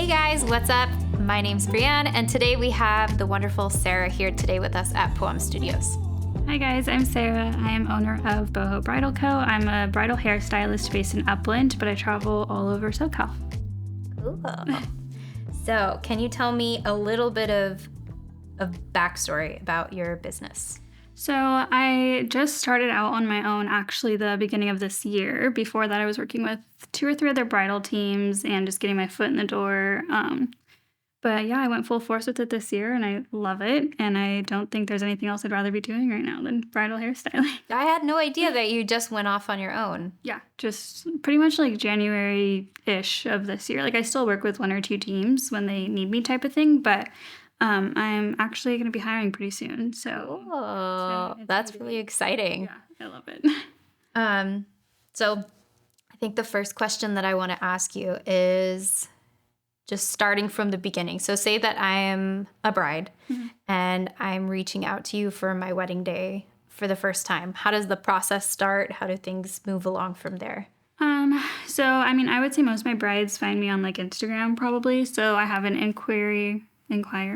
guys, what's up? My name's Brianne, and today we have the wonderful Sarah here today with us at Poema Studios. Hi guys, I'm Sarah. I am owner of Boho Bridal Co. I'm a bridal hairstylist based in Upland, but I travel all over SoCal. Cool. So, can you tell me a little bit of backstory about your business? So I just started out on my own actually the beginning of this year. Before that, I was working with 2 or 3 other bridal teams and just getting my foot in the door. But yeah, I went full force with it this year and I love it. And I don't think there's anything else I'd rather be doing right now than bridal hairstyling. I had no idea that you just went off on your own. Yeah, just pretty much like January-ish of this year. Like I still work with 1 or 2 teams when they need me type of thing, but I'm actually going to be hiring pretty soon. So that's really exciting. Yeah, I love it. So I think the first question that I want to ask you is just starting from the beginning. So say that I am a bride and I'm reaching out to you for my wedding day for the first time. How does the process start? How do things move along from there? So I mean, I would say most of my brides find me on like Instagram probably. So I have an inquire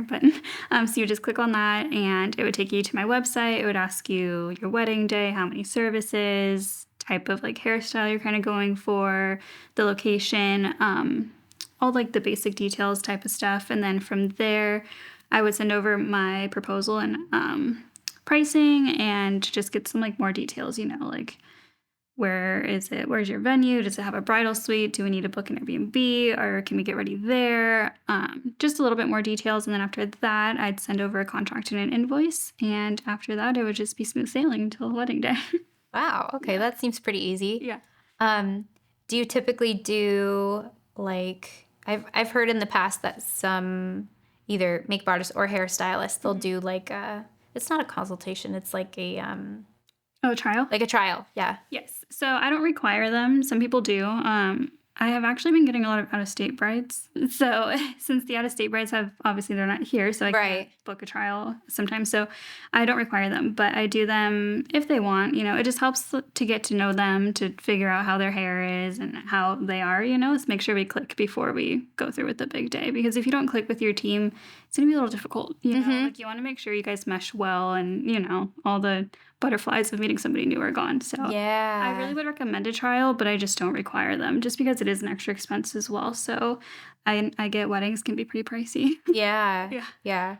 button. So you just click on that and it would take you to my website. It would ask you your wedding day, how many services, type of like hairstyle you're kind of going for, the location, all like the basic details type of stuff. And then from there, I would send over my proposal and pricing and just get some like more details, like where is it? Where's your venue? Does it have a bridal suite? Do we need to book an Airbnb or can we get ready there? Just a little bit more details. And then after that, I'd send over a contract and an invoice. And after that, it would just be smooth sailing until the wedding day. Wow. Okay. Yeah. That seems pretty easy. Yeah. Do you typically do like, I've heard in the past that some either makeup artists or hairstylists, they'll do like it's not a consultation. It's like a, a trial? Like a trial, yeah. Yes. So I don't require them. Some people do. I have actually been getting a lot of out-of-state brides. So since the out-of-state brides obviously they're not here, so I can't book a trial sometimes. So I don't require them, but I do them if they want. It just helps to get to know them, to figure out how their hair is and how they are, so make sure we click before we go through with the big day. Because if you don't click with your team, it's going to be a little difficult. Like you want to make sure you guys mesh well and, all the butterflies of meeting somebody new are gone. So yeah, I really would recommend a trial, but I just don't require them just because it is an extra expense as well. So I get weddings can be pretty pricey. Yeah.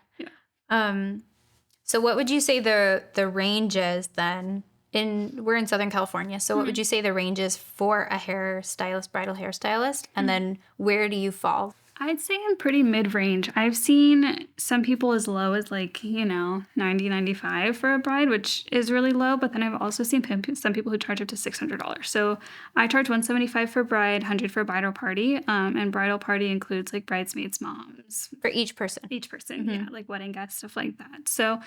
So what would you say the range is then? We're in Southern California. So what would you say the range is for a hairstylist, bridal hairstylist? And then where do you fall? I'd say in pretty mid-range. I've seen some people as low as like, $90, $95 for a bride, which is really low. But then I've also seen some people who charge up to $600. So I charge $175 for bride, $100 for bridal party. And bridal party includes like bridesmaids, moms. For each person? Each person, yeah. Like wedding guests, stuff like that. So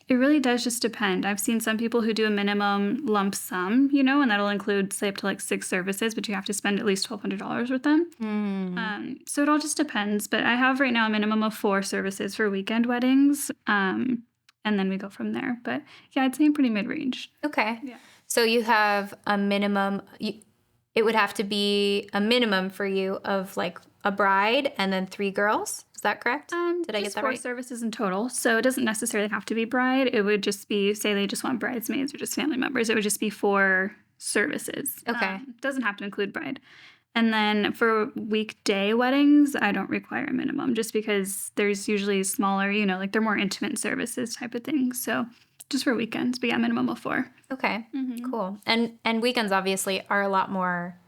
it really does just depend. I've seen some people who do a minimum lump sum, and that'll include, say, up to like 6 services, but you have to spend at least $1,200 with them. So it all just depends. But I have right now a minimum of 4 services for weekend weddings, and then we go from there. But yeah, I'd say pretty mid-range. Okay. Yeah. So you have a minimum. It would have to be a minimum for you of like a bride and then 3 girls. Is that correct? Did I get that right? 4 services in total. So it doesn't necessarily have to be bride. It would just be, say they just want bridesmaids or just family members. It would just be 4 services. Okay. Doesn't have to include bride. And then for weekday weddings, I don't require a minimum just because there's usually smaller, like they're more intimate services type of thing. So just for weekends, but yeah, minimum of 4. Okay, cool. And weekends obviously are a lot more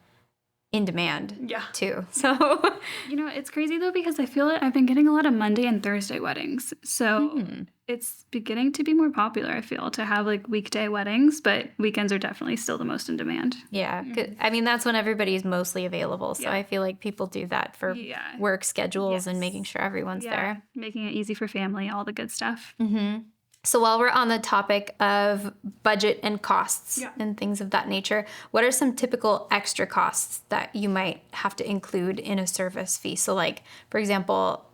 in demand too. So it's crazy though because I feel like I've been getting a lot of Monday and Thursday weddings. So it's beginning to be more popular, I feel, to have like weekday weddings, but weekends are definitely still the most in demand. Yeah. I mean, that's when everybody's mostly available. So I feel like people do that for work schedules and making sure everyone's there. Making it easy for family, all the good stuff. So while we're on the topic of budget and costs and things of that nature, what are some typical extra costs that you might have to include in a service fee? So like, for example,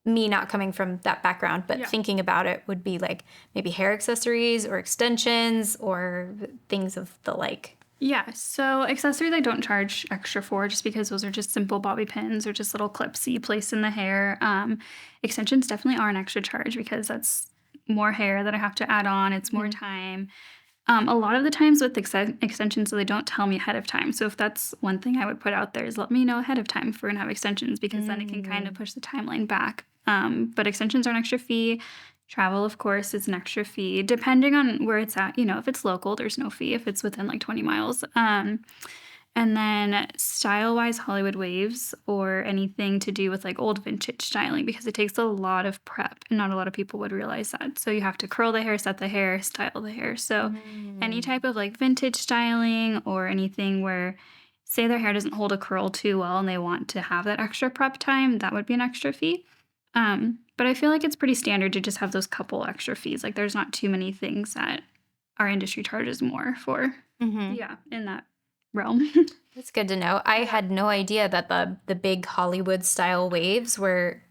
me not coming from that background, but thinking about it would be like maybe hair accessories or extensions or things of the like. Yeah, so accessories I don't charge extra for just because those are just simple bobby pins or just little clips that you place in the hair. Extensions definitely are an extra charge because that's more hair that I have to add on. It's more Mhm. time. A lot of the times with extensions, so they don't tell me ahead of time. So if that's one thing I would put out there is let me know ahead of time if we're gonna have extensions because then it can kind of Mm. push the timeline back. But extensions are an extra fee. Travel, of course, is an extra fee. Depending on where it's at, if it's local, there's no fee. If it's within like 20 miles. And then style wise, Hollywood waves or anything to do with like old vintage styling because it takes a lot of prep and not a lot of people would realize that. So you have to curl the hair, set the hair, style the hair. So any Mm. type of like vintage styling or anything where say their hair doesn't hold a curl too well and they want to have that extra prep time, that would be an extra fee. But I feel like it's pretty standard to just have those couple extra fees. Like there's not too many things that our industry charges more for. Mhm. Yeah, in that realm. That's good to know. I Yeah. had no idea that the big Hollywood style waves were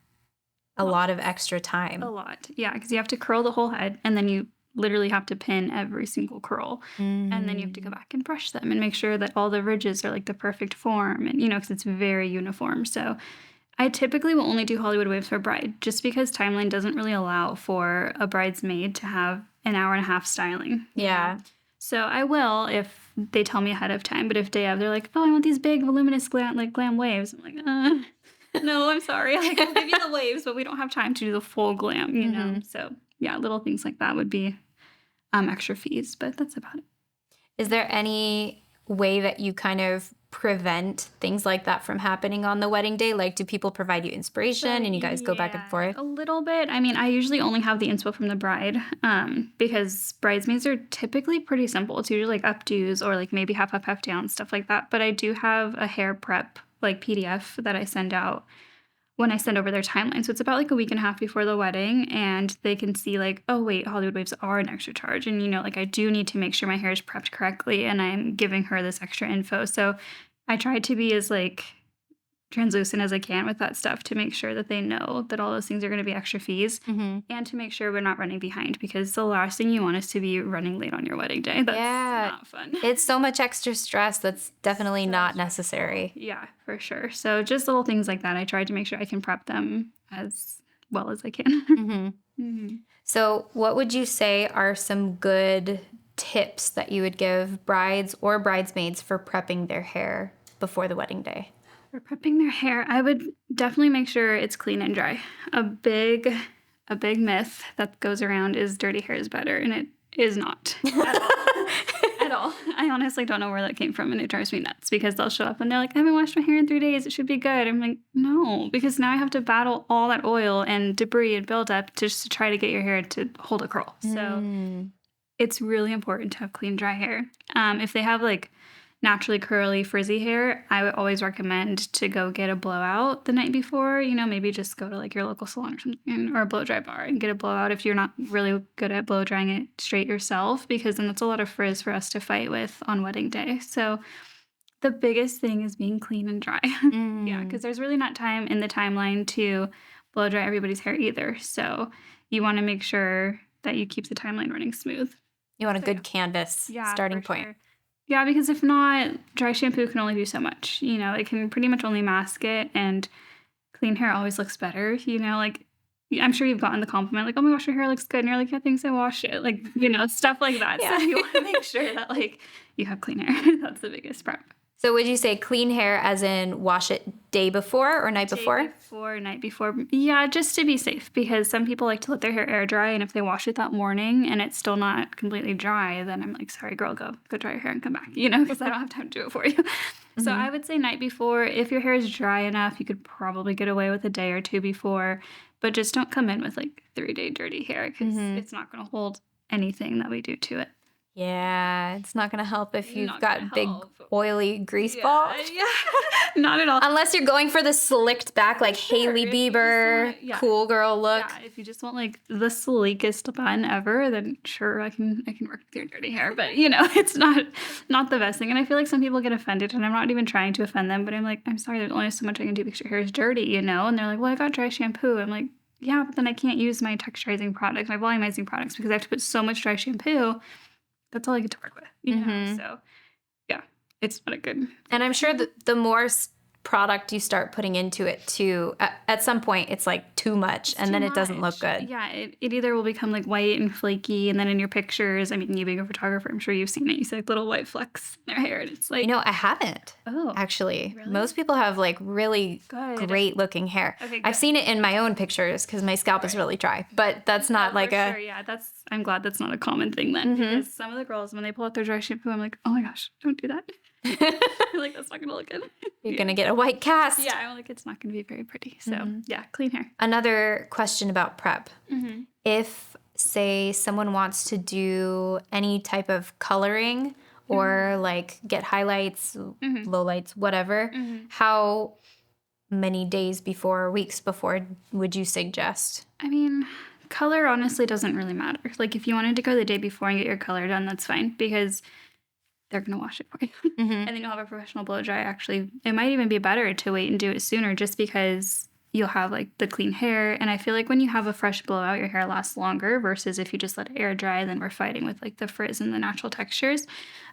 a lot of extra A time. lot. Yeah, because you have to curl the whole head and then you literally have to pin every single curl. And then you have to go Mm. back and brush them and make sure that all the ridges are like the perfect form and because it's very uniform. So I typically will only do Hollywood waves for bride just because timeline doesn't really allow for a bridesmaid to have an hour and a half styling. Yeah. So I will if they tell me ahead of time, but if day of they're like, "Oh, I want these big voluminous glam waves." I'm like, no, I'm sorry. Like, I'll give you the waves, but we don't have time to do the full glam. Mhm. So yeah, little things like that would be extra fees, but that's about it. Is there any way that you kind of prevent things like that from happening on the wedding day? Like, do people provide you So inspiration and you guys go back and yeah, forth? a little bit. I mean, I usually only have the inspo from the bride, because bridesmaids are typically pretty simple. It's usually like updos or like maybe half up, half down, stuff like that. But I do have a hair prep like PDF that I send out when I send over their timeline. So it's about like a week and a half before the wedding, and they can see like, oh wait, Hollywood waves are an extra charge, and like I do need to make sure my hair is prepped correctly, and I'm giving her this extra info. So I try to be as like translucent as I can with that stuff to make sure that they know that all those things are going to be extra fees Mhm. and to make sure we're not running behind because the last thing you want is to be running late on your wedding day. That's Yeah. not fun. It's so much extra stress that's definitely So not stressful. necessary. Yeah, for sure. So just little things like that. I try to make sure I can prep them as well as I can. Mhm. Mhm. So, what would you say are some good tips that you would give brides or bridesmaids for prepping their hair before the wedding day? For prepping their hair, I would definitely make sure it's clean and dry. A big myth that goes around is dirty hair is better, and it is not at all. At all. I honestly don't know where that came from, and it drives me nuts because they'll show up and they're like, I haven't washed my hair in 3 days. It should be good. I'm like, no, because now I have to battle all that oil and debris and buildup just to try to get your hair to hold a curl. So Mm. it's really important to have clean, dry hair. If they have like naturally curly, frizzy hair, I would always recommend to go get a blowout the night before. Maybe just go to like your local salon or something or a blow dry bar and get a blowout if you're not really good at blow drying it straight yourself, because then that's a lot of frizz for us to fight with on wedding day. So the biggest thing is being clean and dry. Yeah, Mm. because there's really not time in the timeline to blow dry everybody's hair either. So you want to make sure that you keep the timeline running smooth. You want a So yeah. good canvas Yeah, starting for point. sure. Yeah, because if not, dry shampoo can only do so much. It can pretty much only mask it, and clean hair always looks better. Like I'm sure you've gotten the compliment, like, "Oh my gosh, your hair looks good," and you're like, "Yeah, thanks, I washed it." Like, stuff like that. So Yeah. you want to make sure that like you have clean hair. That's the biggest prep. So, would you say clean hair as in wash it day before or night Day before? before, night before. Yeah, just to be safe because some people like to let their hair air dry, and if they wash it that morning and it's still not completely dry, then I'm like, sorry, girl, go dry your hair and come back, because I don't have time to do it for you. So Mhm. I would say night before. If your hair is dry enough, you could probably get away with a day or two before, but just don't come in with like 3-day dirty hair because Mhm. it's not going to hold anything that we do to it. Yeah, it's not gonna help if you've Not going to got big, help. oily grease Yeah, balls. yeah. Not at all. Unless you're going for the slicked back, like Sure, Hailey if you just Bieber, want yeah. cool girl look. Yeah, if you just want like the sleekest bun ever, then sure I can work with your dirty hair. But it's not the best thing. And I feel like some people get offended, and I'm not even trying to offend them, but I'm like, I'm sorry, there's only so much I can do because your hair is dirty, And they're like, well, I got dry shampoo. I'm like, yeah, but then I can't use my texturizing products, my volumizing products, because I have to put so much dry shampoo. That's all I get to work with. Mhm. So yeah. it's not a good. And I'm sure that the more product you start putting into it too, at some point it's like too much, and then it doesn't look good. Yeah, it either will become like white and flaky, and then in your pictures, I mean, you being a photographer, I'm sure you've seen it. You see like little white flecks in their hair, and it's like, I haven't. Oh, actually. really? Most people have like really Good. great looking hair. Okay, I've good. seen it in my own pictures because my scalp is really dry, but that's not like for a. sure. Yeah, I'm glad that's not a common thing then, because some of the girls, when they pull out their dry shampoo, I'm like, oh my gosh, don't do that. Like, that's not gonna look good. You're gonna get a white cast. Yeah, I'm like, it's not gonna be very pretty. So yeah, clean hair. Another question about prep. If, say, someone wants to do any type of coloring or like get highlights, lowlights, whatever, how many days before or weeks before would you suggest? I mean, color honestly doesn't really matter. Like, if you wanted to go the day before and get your color done, that's fine, because they're going to wash it for you. And then you'll have a professional blow dry. Actually, it might even be better to wait and do it sooner, just because you'll have like the clean hair. And I feel like when you have a fresh blowout, your hair lasts longer versus if you just let it air dry, then we're fighting with like the frizz and the natural textures.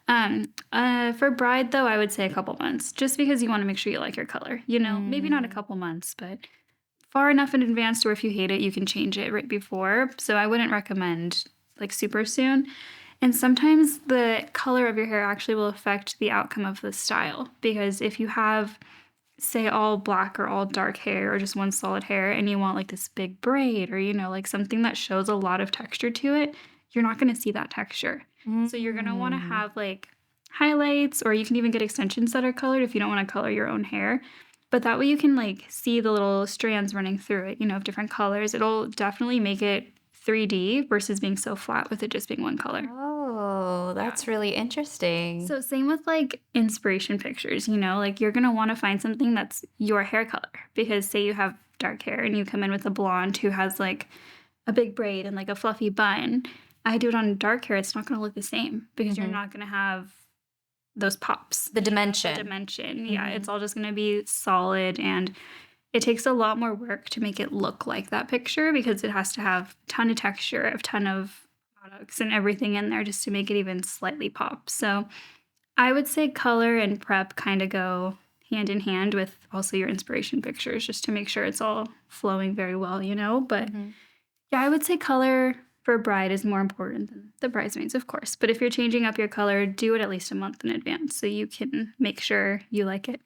For bride though, I would say a couple months, just because you want to make sure you like your color, maybe not a couple months, but far enough in advance to where if you hate it, you can change it right before. So I wouldn't recommend like super soon. And sometimes the color of your hair actually will affect the outcome of the style, because if you have, say, all black or all dark hair or just one solid hair and you want like this big braid or, like something that shows a lot of texture to it, you're not going to see that texture. So you're going to want to have like highlights, or you can even get extensions that are colored if you don't want to color your own hair. But that way you can like see the little strands running through it, of different colors. It'll definitely make it 3D versus being so flat with it just being one color. Oh, that's really interesting. So same with like inspiration pictures, like you're going to want to find something that's your hair color, because say you have dark hair and you come in with a blonde who has like a big braid and like a fluffy bun. I do it on dark hair, it's not going to look the same, because you're not going to have those pops. The dimension. Yeah, it's all just going to be solid, and it takes a lot more work to make it look like that picture, because it has to have a ton of texture, a ton of products and everything in there just to make it even slightly pop. So I would say color and prep kind of go hand in hand with also your inspiration pictures, just to make sure it's all flowing very well, But yeah, I would say color for a bride is more important than the bridesmaids, of course. But if you're changing up your color, do it at least a month in advance so you can make sure you like it.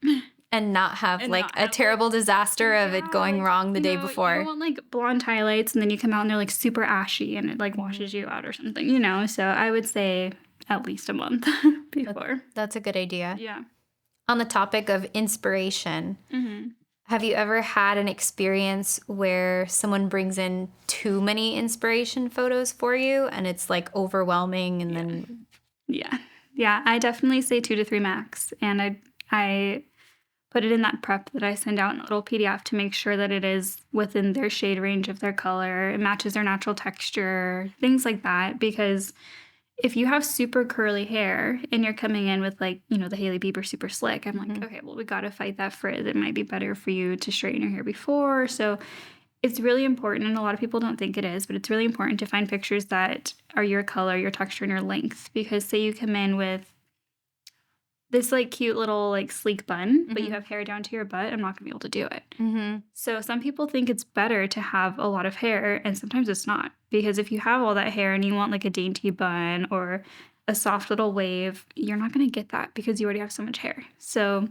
And not have a terrible disaster of it going wrong the day before. You don't want like blonde highlights and then you come out and they're like super ashy and it like washes you out or something, So I would say at least a month before. That's a good idea. Yeah. On the topic of inspiration, have you ever had an experience where someone brings in too many inspiration photos for you and it's like overwhelming and then... Yeah, I definitely say 2 to 3 max. And I put it in that prep that I send out in a little PDF to make sure that it is within their shade range of their color, it matches their natural texture, things like that. Because if you have super curly hair and you're coming in with like, the Hailey Bieber super slick, I'm like, okay, well, we got to fight that frizz. It might be better for you to straighten your hair before. So it's really important, and a lot of people don't think it is, but it's really important to find pictures that are your color, your texture, and your length. Because say you come in with this like cute little like sleek bun, but you have hair down to your butt, I'm not gonna be able to do it. So some people think it's better to have a lot of hair, and sometimes it's not, because if you have all that hair and you want like a dainty bun or a soft little wave, you're not gonna get that because you already have so much hair. So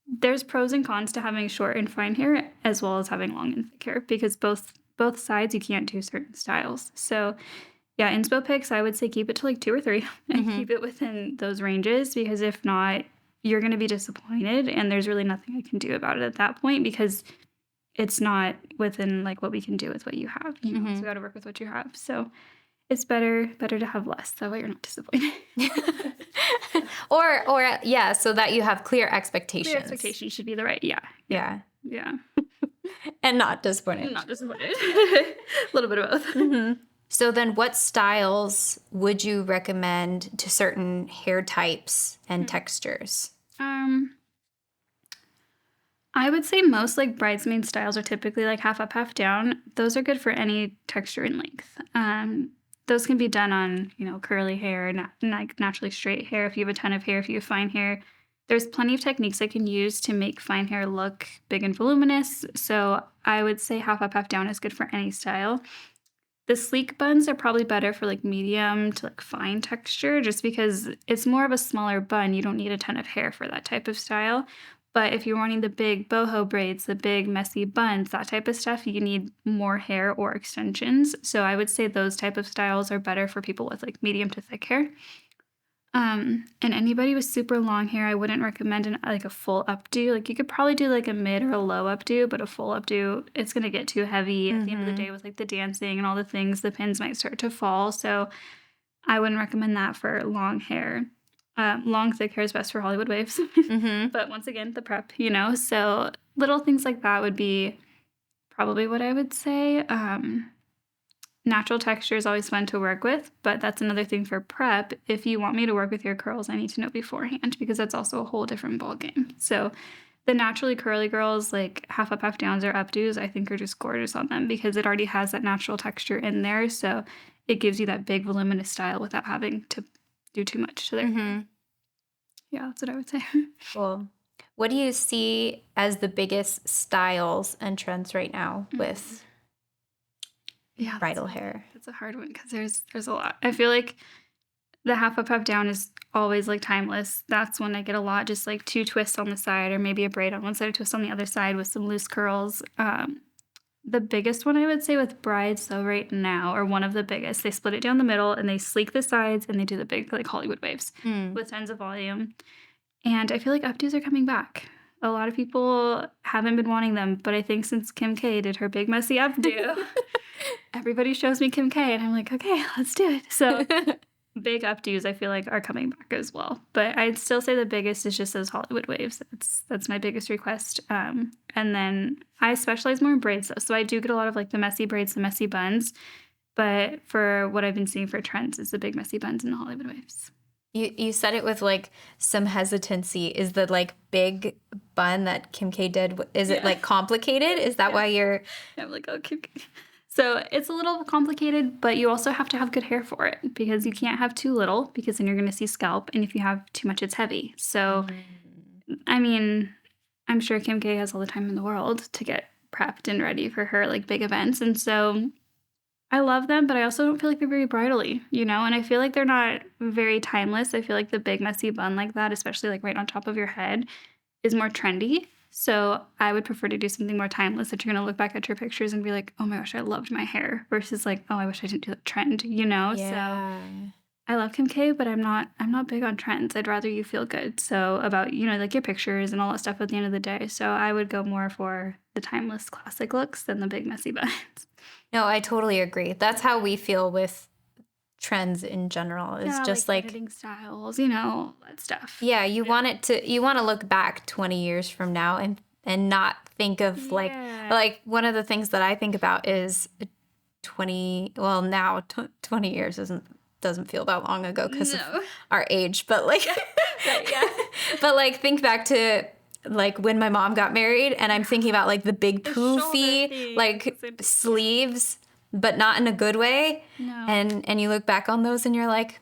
there's pros and cons to having short and fine hair as well as having long and thick hair, because both sides you can't do certain styles. So yeah, inspo pics, I would say keep it to like 2 or 3 and keep it within those ranges, because if not, you're going to be disappointed and there's really nothing I can do about it at that point, because it's not within like what we can do with what you have. So we got to work with what you have. So it's better to have less. That way you're not disappointed. or yeah, so that you have clear expectations. Clear expectations should be the right. Yeah. And not disappointed. Not disappointed. A little bit of both. So then what styles would you recommend to certain hair types and textures? I would say most like bridesmaid styles are typically like half up, half down. Those are good for any texture and length. Those can be done on, curly hair, like naturally straight hair. If you have a ton of hair, if you have fine hair, There's plenty of techniques I can use to make fine hair look big and voluminous. So I would say half up, half down is good for any style. The sleek buns are probably better for like medium to like fine texture just because it's more of a smaller bun. You don't need a ton of hair for that type of style. But if you're wanting the big boho braids, the big messy buns, that type of stuff, you need more hair or extensions. So I would say those type of styles are better for people with like medium to thick hair. And anybody with super long hair, I wouldn't recommend like a full updo. Like you could probably do like a mid or a low updo, but a full updo, it's gonna get too heavy at the end of the day with like the dancing and all the things. The pins might start to fall, so I wouldn't recommend that for long hair. Long thick hair is best for Hollywood waves, but once again, the prep, So little things like that would be probably what I would say. Natural texture is always fun to work with, but that's another thing for prep. If you want me to work with your curls, I need to know beforehand because that's also a whole different ballgame. So the naturally curly girls, like half up, half downs or updos, I think are just gorgeous on them because it already has that natural texture in there. So it gives you that big voluminous style without having to do too much to their hair. Yeah, that's what I would say. Cool. What do you see as the biggest styles and trends right now with bridal hair? That's a hard one because there's a lot. I feel like the half up, half down is always like timeless. That's when I get a lot, just like 2 twists on the side or maybe a braid on one side, a twist on the other side with some loose curls. The biggest one I would say with brides though right now, or one of the biggest, they split it down the middle and they sleek the sides and they do the big like Hollywood waves with tons of volume. And I feel like updos are coming back. A lot of people haven't been wanting them, but I think since Kim K did her big messy updo, everybody shows me Kim K and I'm like, okay, let's do it. So big updos I feel like are coming back as well. But I'd still say the biggest is just those Hollywood waves. That's my biggest request. And then I specialize more in braids though. So I do get a lot of like the messy braids, the messy buns. But for what I've been seeing for trends is the big messy buns and the Hollywood waves. You said it with like some hesitancy. Is the like big bun that Kim K did, is it like complicated? Is that why you're... I'm like, oh, Kim K. So it's a little complicated, but you also have to have good hair for it because you can't have too little because then you're going to see scalp. And if you have too much, it's heavy. So, I mean, I'm sure Kim K has all the time in the world to get prepped and ready for her like big events. And so I love them, but I also don't feel like they're very bridal-y, And I feel like they're not very timeless. I feel like the big messy bun like that, especially like right on top of your head, is more trendy. So I would prefer to do something more timeless that you're going to look back at your pictures and be like, oh my gosh, I loved my hair versus like, oh, I wish I didn't do that trend, Yeah. So I love Kim K, but I'm not big on trends. I'd rather you feel good. So about, like your pictures and all that stuff at the end of the day. So I would go more for the timeless classic looks than the big messy buns. No, I totally agree. That's how we feel with trends in general. It's just like editing styles, all that stuff. Yeah, you want to look back 20 years from now and not think of like one of the things that I think about is 20 years doesn't feel that long ago because of our age, but like but like think back to like when my mom got married and I'm thinking about like the big poofy like sleeves, but not in a good way. No. And you look back on those and you're like,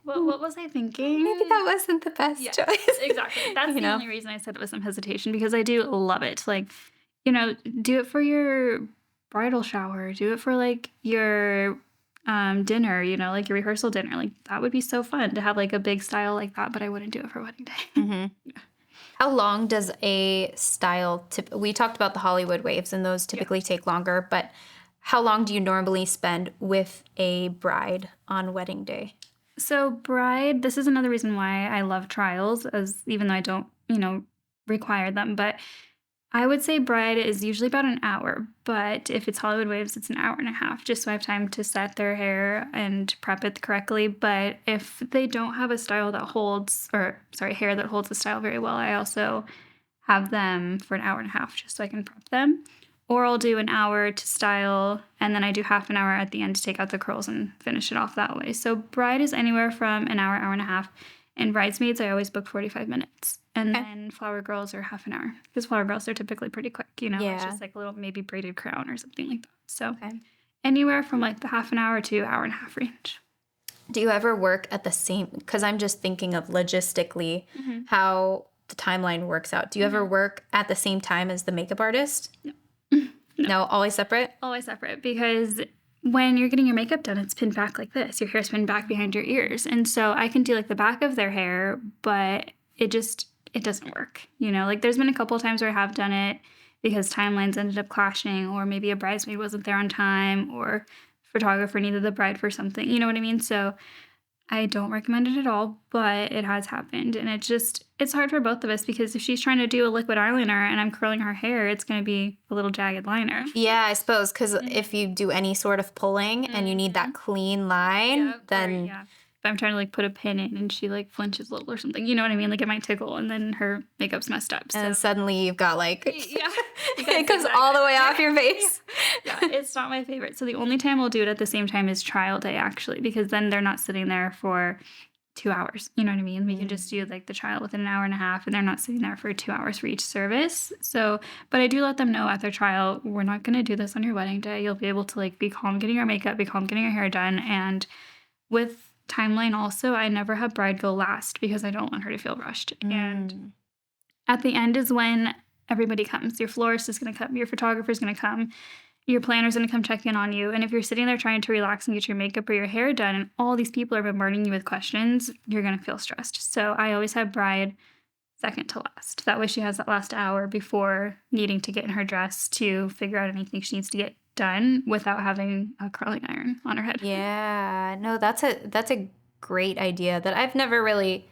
what was I thinking? Maybe that wasn't the best choice. Exactly. That's the only reason I said it with some hesitation because I do love it. Like, do it for your bridal shower. Do it for like your dinner, like your rehearsal dinner. Like that would be so fun to have like a big style like that, but I wouldn't do it for wedding day. How long does a style we talked about the Hollywood waves and those typically take longer, but how long do you normally spend with a bride on wedding day? So bride, this is another reason why I love trials, as even though I don't, require them. But I would say bride is usually about an hour. But if it's Hollywood waves, it's an hour and a half, just so I have time to set their hair and prep it correctly. But if they don't have a style that hair that holds the style very well, I also have them for an hour and a half, just so I can prep them. Or I'll do an hour to style, and then I do half an hour at the end to take out the curls and finish it off that way. So bride is anywhere from an hour, hour and a half. And bridesmaids, I always book 45 minutes. And then flower girls are half an hour. Because flower girls are typically pretty quick, It's just like a little maybe braided crown or something like that. So anywhere from like the half an hour to hour and a half range. Do you ever work at the same, because I'm just thinking of logistically how the timeline works out. Do you ever work at the same time as the makeup artist? No. No, always separate? Always separate, because when you're getting your makeup done, it's pinned back like this. Your hair's pinned back behind your ears. And so I can do like the back of their hair, but it doesn't work. You know, like there's been a couple of times where I have done it because timelines ended up clashing, or maybe a bridesmaid wasn't there on time, or photographer needed the bride for something. You know what I mean? So I don't recommend it at all, but it has happened. And it's hard for both of us, because if she's trying to do a liquid eyeliner and I'm curling her hair, it's going to be a little jagged liner. Yeah, I suppose, because if you do any sort of pulling and you need that clean line, then... Yeah. If I'm trying to like put a pin in and she like flinches a little or something, you know what I mean? Like it might tickle and then her makeup's messed up. So. And suddenly you've got like... Yeah. it comes all the way off your face. Yeah, it's not my favorite. So the only time we'll do it at the same time is trial day, actually, because then they're not sitting there for 2 hours. You know what I mean? We can just do like the trial within an hour and a half, and they're not sitting there for 2 hours for each service. So, but I do let them know at their trial, we're not going to do this on your wedding day. You'll be able to like be calm getting your makeup, be calm getting your hair done. And with timeline also, I never have bride go last because I don't want her to feel rushed. And at the end is when everybody comes. Your florist is going to come, your photographer is going to come, your planner's going to come check in on you. And if you're sitting there trying to relax and get your makeup or your hair done and all these people are bombarding you with questions, you're going to feel stressed. So I always have bride second to last. That way she has that last hour before needing to get in her dress to figure out anything she needs to get done without having a curling iron on her head. Yeah, no, that's a great idea that I've never really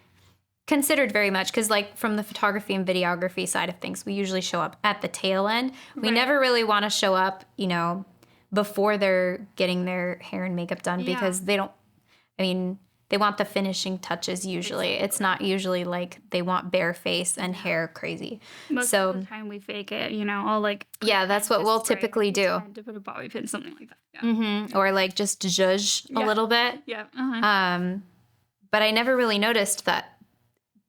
considered very much, because like from the photography and videography side of things, we usually show up at the tail end. We never really want to show up, you know, before they're getting their hair and makeup done, because they want the finishing touches usually. It's not usually like they want bare face and hair crazy. Most of the time we fake it, you know, I'll like... Yeah, that's what we'll typically do. To put a bobby pin, something like that. Yeah. Mm-hmm. Or like just zhuzh a little bit. Yeah. But I never really noticed that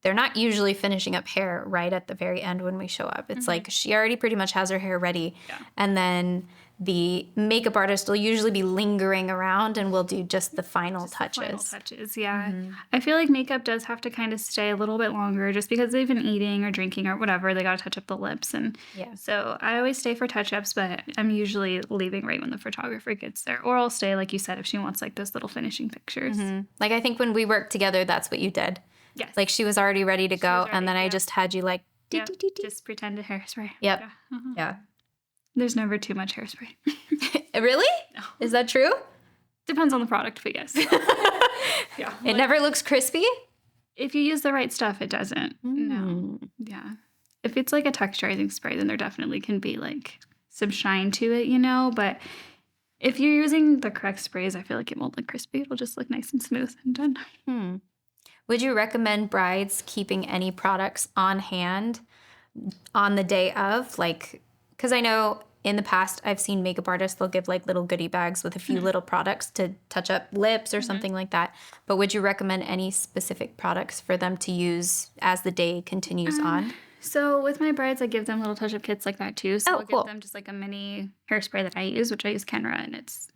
they're not usually finishing up hair right at the very end when we show up. It's like she already pretty much has her hair ready. Yeah. And then the makeup artist will usually be lingering around and we'll do just the final touches. Yeah. I feel like makeup does have to kind of stay a little bit longer just because they've been eating or drinking or whatever. They got to touch up the lips. And so I always stay for touch-ups, but I'm usually leaving right when the photographer gets there. Or I'll stay, like you said, if she wants like those little finishing pictures. Like I think when we worked together, that's what you did. Yes. Like she was already ready to go. And then I just had you like... Just pretend to hairspray. Yep. Yeah. There's never too much hairspray. Really? No. Is that true? Depends on the product, but yes. Yeah. It never looks crispy? If you use the right stuff, it doesn't. No. Yeah. If it's like a texturizing spray, then there definitely can be like some shine to it, you know? But if you're using the correct sprays, I feel like it won't look crispy. It'll just look nice and smooth and done. Would you recommend brides keeping any products on hand on the day of? Like... Because I know in the past I've seen makeup artists, they'll give like little goodie bags with a few little products to touch up lips or something like that. But would you recommend any specific products for them to use as the day continues on? So with my brides, I give them little touch-up kits like that too. So I'll give them just like a mini hairspray that I use, which I use Kenra, and it's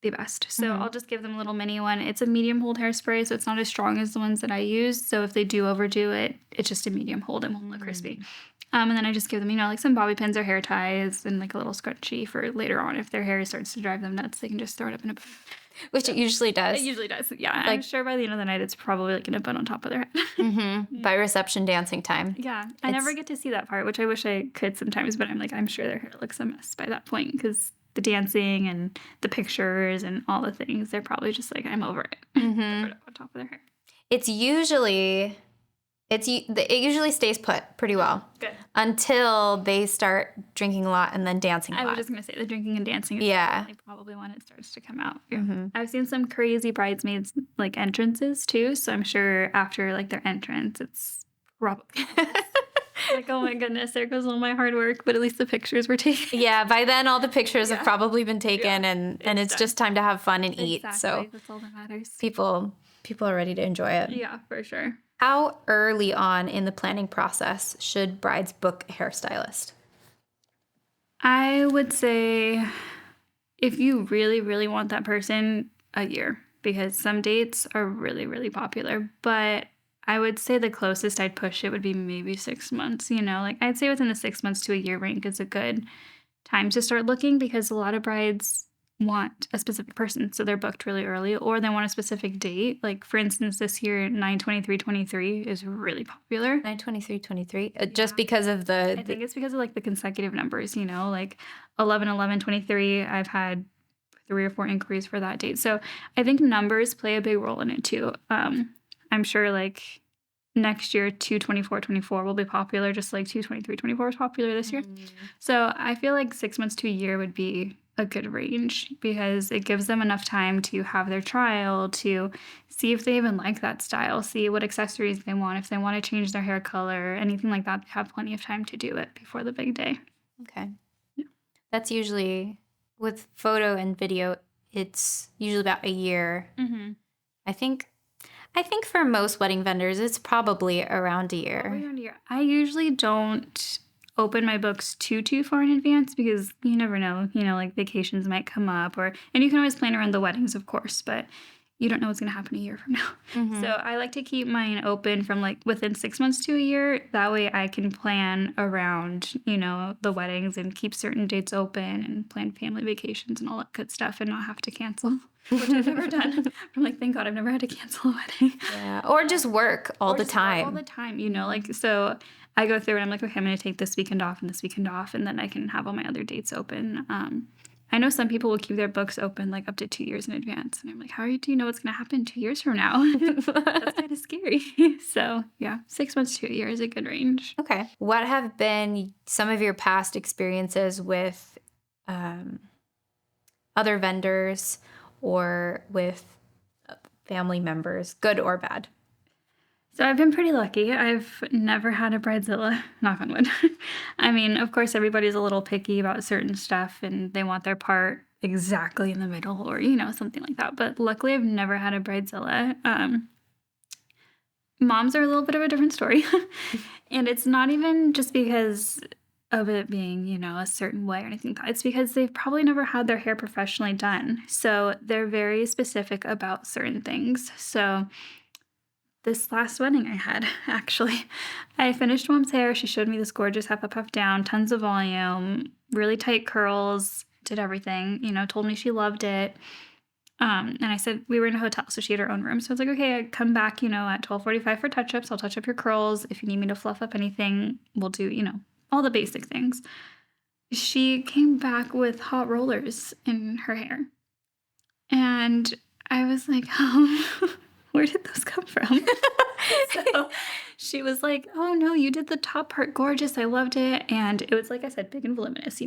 the best. So I'll just give them a little mini one. It's a medium hold hairspray, so it's not as strong as the ones that I use. So if they do overdo it, it's just a medium hold and won't look crispy. And then I just give them, you know, like some bobby pins or hair ties and like a little scrunchie for later on. If their hair starts to drive them nuts, they can just throw it up in a bun. Which it usually does. It usually does, yeah. Like, I'm sure by the end of the night, it's probably like in a bun on top of their head. By reception dancing time. Yeah. I never get to see that part, which I wish I could sometimes, but I'm sure their hair looks a mess by that point because the dancing and the pictures and all the things, they're probably just like, I'm over it. Throw it up on top of their hair. It usually stays put pretty well. Good. Until they start drinking a lot and then dancing a lot. I was just going to say the drinking and dancing is probably when it starts to come out. I've seen some crazy bridesmaids like entrances too, so I'm sure after like their entrance it's probably like, oh my goodness, there goes all my hard work, but at least the pictures were taken. Yeah, by then all the pictures have probably been taken and it's just time to have fun and eat. So that's all that matters. People are ready to enjoy it. Yeah, for sure. How early on in the planning process should brides book a hairstylist? I would say if you really, really want that person, a year. because some dates are really, really popular. But I would say the closest I'd push it would be maybe 6 months. Like I'd say within the 6 months to a year range is a good time to start looking because a lot of brides want a specific person, so they're booked really early, or they want a specific date. Like for instance, this year 9/23/23 is really popular. 9/23/23. Just because of I think it's because of like the consecutive numbers, like 11/11/23. I've had 3 or 4 inquiries for that date. So I think numbers play a big role in it too. I'm sure like next year 2/24/24 will be popular, just like 2/23/24 is popular this year. So I feel like 6 months to a year would be a good range because it gives them enough time to have their trial, to see if they even like that style, see what accessories they want, if they want to change their hair color, anything like that. They have plenty of time to do it before the big day. Okay. Yeah. That's usually, with photo and video, it's usually about a year. Mm-hmm. I think for most wedding vendors, it's probably around a year. Probably around a year. I usually don't open my books too far in advance because you never know, like vacations might come up and you can always plan around the weddings, of course, but you don't know what's going to happen a year from now. Mhm. So I like to keep mine open from like within 6 months to a year. That way I can plan around, the weddings and keep certain dates open and plan family vacations and all that good stuff and not have to cancel, which I've never done. I'm like, thank God I've never had to cancel a wedding. Yeah. Or just work all the time. All the time, like, so I go through and I'm like, okay, I'm going to take this weekend off and this weekend off, and then I can have all my other dates open. I know some people will keep their books open like up to 2 years in advance. And I'm like, do you know what's going to happen 2 years from now? That's kind of scary. So yeah, 6 months to a year is a good range. Okay. What have been some of your past experiences with other vendors or with family members, good or bad? So I've been pretty lucky. I've never had a bridezilla, knock on wood. I mean, of course, everybody's a little picky about certain stuff and they want their part exactly in the middle or, something like that. But luckily, I've never had a bridezilla. Moms are a little bit of a different story. And it's not even just because of it being, a certain way or anything like that. It's because they've probably never had their hair professionally done. So they're very specific about certain things. So this last wedding I had, actually, I finished Mom's hair. She showed me this gorgeous half up, half down, tons of volume, really tight curls, did everything, told me she loved it. And I said, we were in a hotel, so she had her own room. So I was like, okay, I come back, at 12:45 for touch-ups. I'll touch up your curls. If you need me to fluff up anything, we'll do, all the basic things. She came back with hot rollers in her hair. And I was like, where did those come from? So she was like, oh, no, you did the top part gorgeous. I loved it. And it was, like I said, big and voluminous,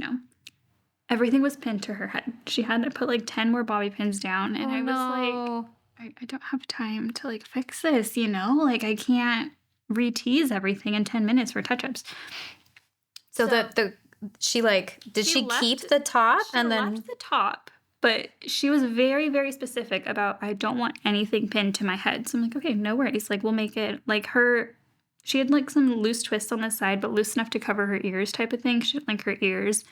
Everything was pinned to her head. She had to put like 10 more bobby pins down. And I was like, I don't have time to like fix this, Like I can't re-tease everything in 10 minutes for touch-ups. So did she keep the top and then left the top? But she was very, very specific about, I don't want anything pinned to my head. So I'm like, okay, no worries. Like, we'll make it like she had like some loose twists on the side, but loose enough to cover her ears type of thing. She didn't like her ears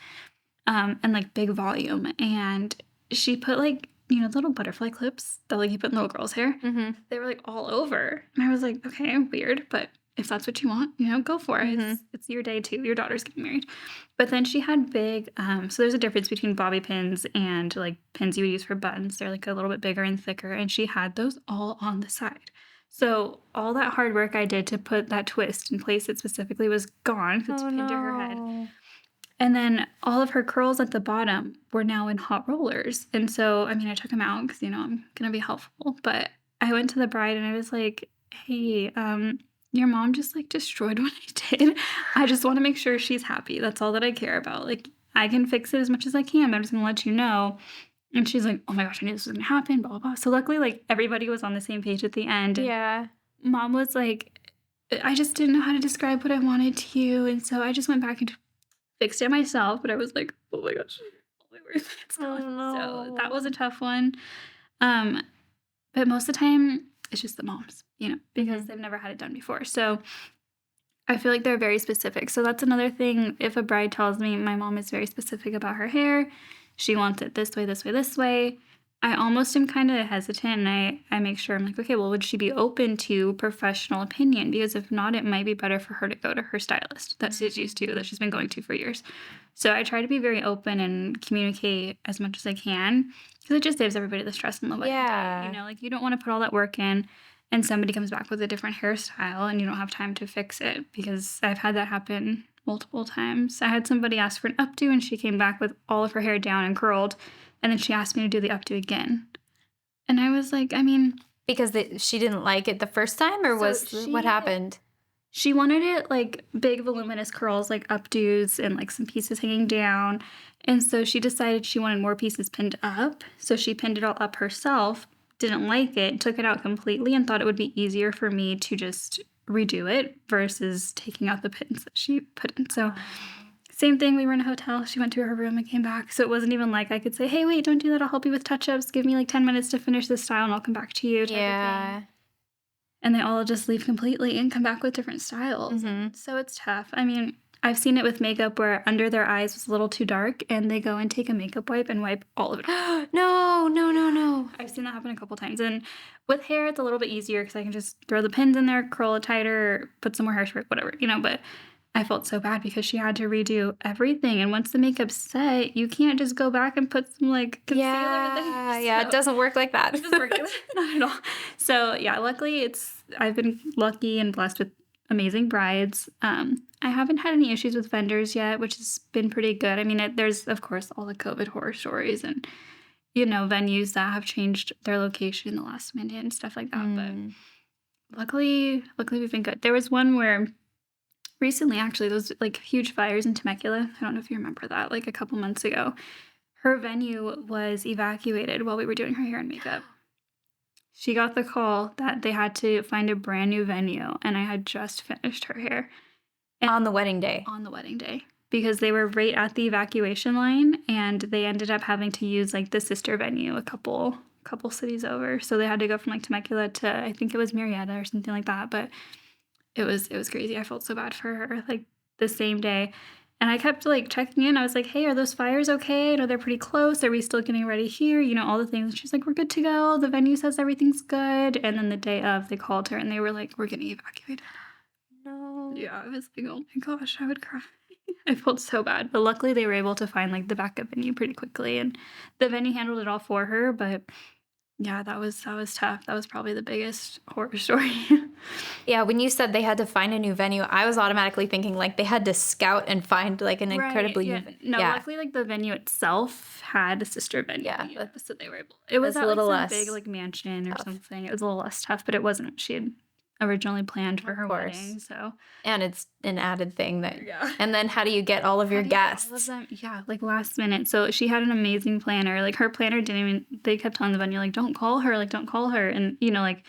and like big volume. And she put like, little butterfly clips that like you put in little girls' hair. Mm-hmm. They were like all over. And I was like, okay, weird. But if that's what you want, go for it. Mm-hmm. It's your day too. Your daughter's getting married. But then she had big, so there's a difference between bobby pins and like pins you would use for buttons. They're like a little bit bigger and thicker. And she had those all on the side. So all that hard work I did to put that twist and place it specifically was gone because it's pinned to her head. And then all of her curls at the bottom were now in hot rollers. And so, I took them out because, I'm going to be helpful. But I went to the bride and I was like, hey, your mom just like destroyed what I did. I just want to make sure she's happy. That's all that I care about. Like, I can fix it as much as I can, but I'm just going to let you know. And she's like, oh my gosh, I knew this was going to happen, blah, blah, blah. So luckily, like, everybody was on the same page at the end. Yeah. Mom was like, I just didn't know how to describe what I wanted to you. And so I just went back and fixed it myself. But I was like, oh my gosh, all my work it's gone. no. So that was a tough one. But most of the time, it's just the moms, because they've never had it done before. So I feel like they're very specific. So that's another thing. If a bride tells me my mom is very specific about her hair, she wants it this way, this way, this way, I almost am kind of hesitant, and I make sure I'm like, okay, well, would she be open to professional opinion? Because if not, it might be better for her to go to her stylist that she's used to, that she's been going to for years. So I try to be very open and communicate as much as I can because it just saves everybody the stress on the wedding day. Yeah. Like you don't want to put all that work in and somebody comes back with a different hairstyle and you don't have time to fix it, because I've had that happen multiple times. I had somebody ask for an updo and she came back with all of her hair down and curled, and then she asked me to do the updo again. And I was like, I mean, Because she didn't like it the first time, or what happened? she wanted it like big voluminous curls, like updos and like some pieces hanging down. And so she decided she wanted more pieces pinned up. So she pinned it all up herself, didn't like it, took it out completely, and thought it would be easier for me to just redo it versus taking out the pins that she put in. So same thing, we were in a hotel. She went to her room and came back. So it wasn't even like I could say, hey, wait, don't do that. I'll help you with touch-ups. Give me like 10 minutes to finish this style and I'll come back to you type of thing. And they all just leave completely and come back with different styles. So it's tough. I mean, I've seen it with makeup where under their eyes was a little too dark and they go and take a makeup wipe and wipe all of it off. No. I've seen that happen a couple times. And with hair, it's a little bit easier because I can just throw the pins in there, curl it tighter, put some more hairspray, whatever, but I felt so bad because she had to redo everything. And once the makeup's set, you can't just go back and put some like concealer there. Yeah, it doesn't work like that. It doesn't work like that. Not at all. So yeah, luckily I've been lucky and blessed with amazing brides. I haven't had any issues with vendors yet, which has been pretty good. I mean, there's of course all the COVID horror stories and venues that have changed their location in the last minute and stuff like that. But luckily we've been good. There was one where recently, actually, those like huge fires in Temecula. I don't know if you remember that, like a couple months ago. Her venue was evacuated while we were doing her hair and makeup. She got the call that they had to find a brand new venue, and I had just finished her hair. And on the wedding day. On the wedding day. Because they were right at the evacuation line, and they ended up having to use like the sister venue a couple cities over. So they had to go from like Temecula to, I think it was Murrieta or something like that, but it was crazy. I felt so bad for her, like the same day. And I kept like checking in. I was like, hey, are those fires okay? I know they're pretty close. Are we still getting ready here? All the things. And she's like, we're good to go. The venue says everything's good. And then the day of, they called her and they were like, we're getting evacuated. No. Yeah, I was like, oh my gosh, I would cry. I felt so bad. But luckily they were able to find like the backup venue pretty quickly. And the venue handled it all for her. But yeah, that was tough. That was probably the biggest horror story. Yeah, when you said they had to find a new venue, I was automatically thinking like they had to scout and find like an incredibly new venue. No, luckily like the venue itself had a sister venue. Yeah, so they were able. It was a little like, less big like mansion or something. It was a little less tough, but it wasn't what she had originally planned for her wedding. So, and it's an added thing that. Yeah. And then how do you get all of your guests? All of them, yeah, like last minute. So she had an amazing planner. Like her planner didn't even. They kept telling the venue like, don't call her, and like.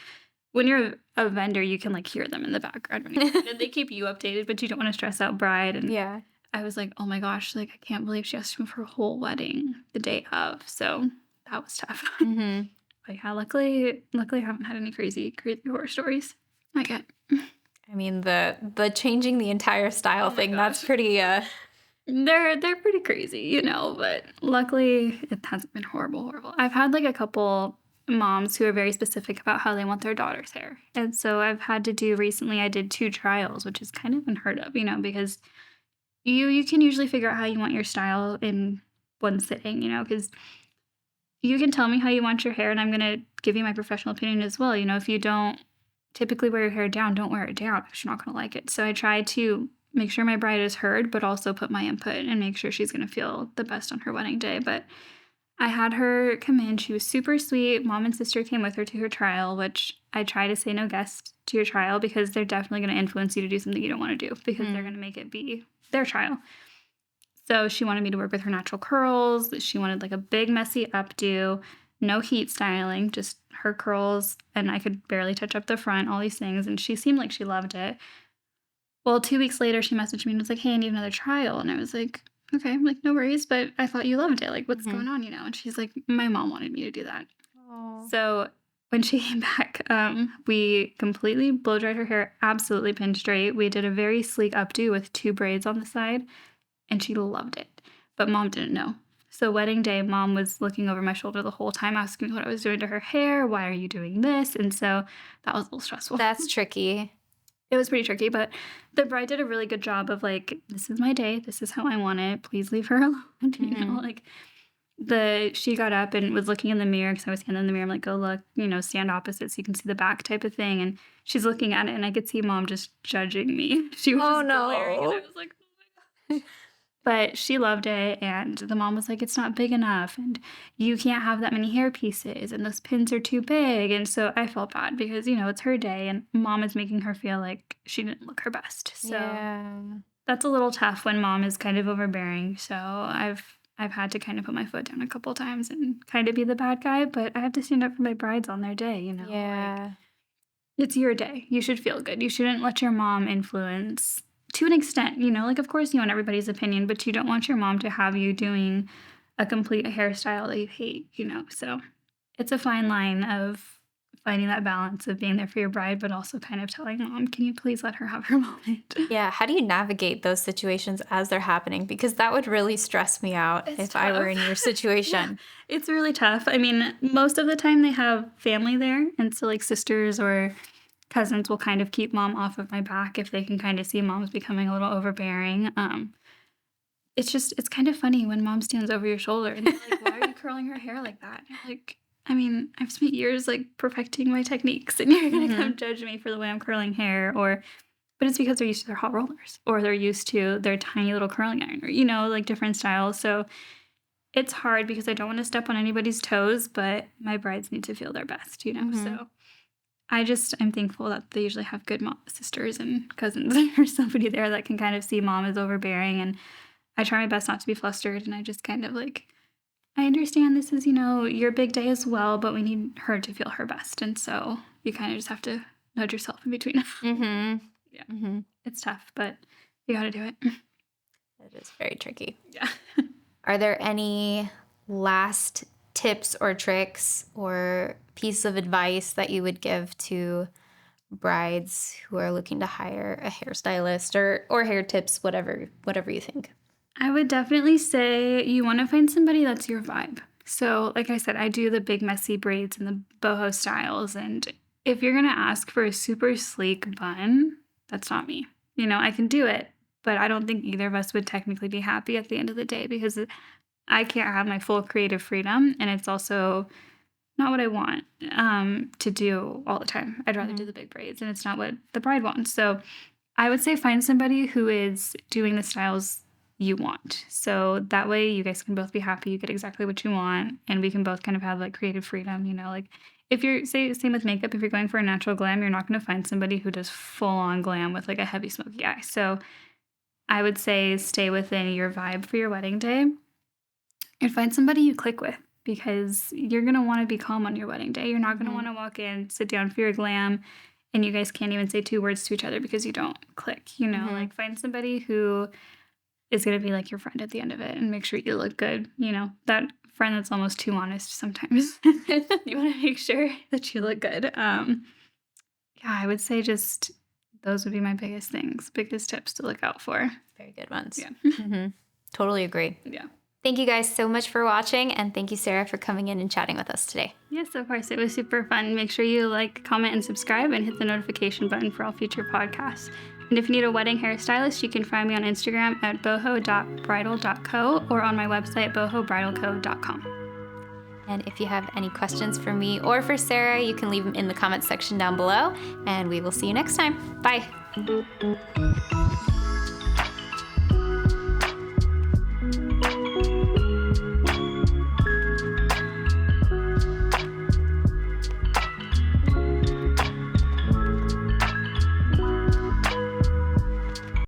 When you're a vendor, you can like hear them in the background. And they keep you updated, but you don't want to stress out bride. And yeah, I was like, oh my gosh, like I can't believe she asked me for her whole wedding the day of. So that was tough. But yeah, luckily I haven't had any crazy horror stories. Not yet. I mean the changing the entire style thing, that's pretty they're pretty crazy, but luckily it hasn't been horrible. I've had like a couple moms who are very specific about how they want their daughter's hair. And so I've had to do recently, I did 2 trials, which is kind of unheard of, because you can usually figure out how you want your style in one sitting, because you can tell me how you want your hair and I'm going to give you my professional opinion as well. If you don't typically wear your hair down, don't wear it down because you're not going to like it. So I try to make sure my bride is heard, but also put my input and make sure she's going to feel the best on her wedding day. But I had her come in. She was super sweet. Mom and sister came with her to her trial, which I try to say no guest to your trial because they're definitely going to influence you to do something you don't want to do because they're going to make it be their trial. So she wanted me to work with her natural curls. She wanted like a big messy updo, no heat styling, just her curls, and I could barely touch up the front, all these things. And she seemed like she loved it. Well, 2 weeks later, she messaged me and was like, hey, I need another trial. And I was like, okay, I'm like, no worries, but I thought you loved it. Like, what's going on, And she's like, my mom wanted me to do that. Aww. So when she came back, we completely blow dried her hair, absolutely pinned straight. We did a very sleek updo with 2 braids on the side, and she loved it. But mom didn't know. So wedding day, mom was looking over my shoulder the whole time, asking me what I was doing to her hair. Why are you doing this? And so that was a little stressful. That's tricky. It was pretty tricky, but the bride did a really good job of like, this is my day. This is how I want it. Please leave her alone. Like she got up and was looking in the mirror because I was standing in the mirror. I'm like, go look, stand opposite so you can see the back type of thing. And she's looking at it and I could see mom just judging me. She was just glaring and I was like, oh my gosh. But she loved it, and the mom was like, it's not big enough, and you can't have that many hair pieces, and those pins are too big. And so I felt bad because, it's her day, and mom is making her feel like she didn't look her best. So that's a little tough when mom is kind of overbearing. So I've had to kind of put my foot down a couple times and kind of be the bad guy, but I have to stand up for my brides on their day, Yeah. Like, it's your day. You should feel good. You shouldn't let your mom influence to an extent, like, of course you want everybody's opinion, but you don't want your mom to have you doing a complete hairstyle that you hate, So it's a fine line of finding that balance of being there for your bride, but also kind of telling mom, can you please let her have her moment? Yeah. How do you navigate those situations as they're happening? Because that would really stress me out if I were in your situation. Yeah, it's really tough. I mean, most of the time they have family there. And so like sisters or cousins will kind of keep mom off of my back if they can kind of see mom's becoming a little overbearing. It's kind of funny when mom stands over your shoulder and they're like, why are you curling her hair like that? And you're like, I mean, I've spent years like perfecting my techniques and you're going to come judge me for the way I'm curling hair, but it's because they're used to their hot rollers or they're used to their tiny little curling iron or, like different styles. So it's hard because I don't want to step on anybody's toes, but my brides need to feel their best, so I'm thankful that they usually have good sisters and cousins or somebody there that can kind of see mom is overbearing. And I try my best not to be flustered. And I just kind of like, I understand this is, your big day as well, but we need her to feel her best. And so you kind of just have to nudge yourself in between. Yeah. It's tough, but you got to do it. It is very tricky. Yeah. Are there any last tips or tricks or piece of advice that you would give to brides who are looking to hire a hairstylist or hair tips, whatever you think? I would definitely say you want to find somebody that's your vibe. So like I said, I do the big messy braids and the boho styles. And if you're going to ask for a super sleek bun, that's not me. I can do it, but I don't think either of us would technically be happy at the end of the day because I can't have my full creative freedom. And it's also not what I want to do all the time. I'd rather do the big braids, and it's not what the bride wants. So I would say find somebody who is doing the styles you want. So that way you guys can both be happy. You get exactly what you want, and we can both kind of have like creative freedom, like if you're, same with makeup, if you're going for a natural glam, you're not going to find somebody who does full on glam with like a heavy smoky eye. So I would say stay within your vibe for your wedding day and find somebody you click with, because you're going to want to be calm on your wedding day. You're not going to want to walk in, sit down for your glam, and you guys can't even say 2 words to each other because you don't click, like find somebody who is going to be like your friend at the end of it and make sure you look good. That friend that's almost too honest sometimes. You want to make sure that you look good. I would say just those would be my biggest tips to look out for. Very good ones. Yeah. Totally agree. Yeah. Thank you guys so much for watching, and thank you, Sarah, for coming in and chatting with us today. Yes, of course. It was super fun. Make sure you like, comment, and subscribe, and hit the notification button for all future podcasts. And if you need a wedding hairstylist, you can find me on Instagram at boho.bridal.co or on my website, bohobridalco.com. And if you have any questions for me or for Sarah, you can leave them in the comments section down below, and we will see you next time. Bye.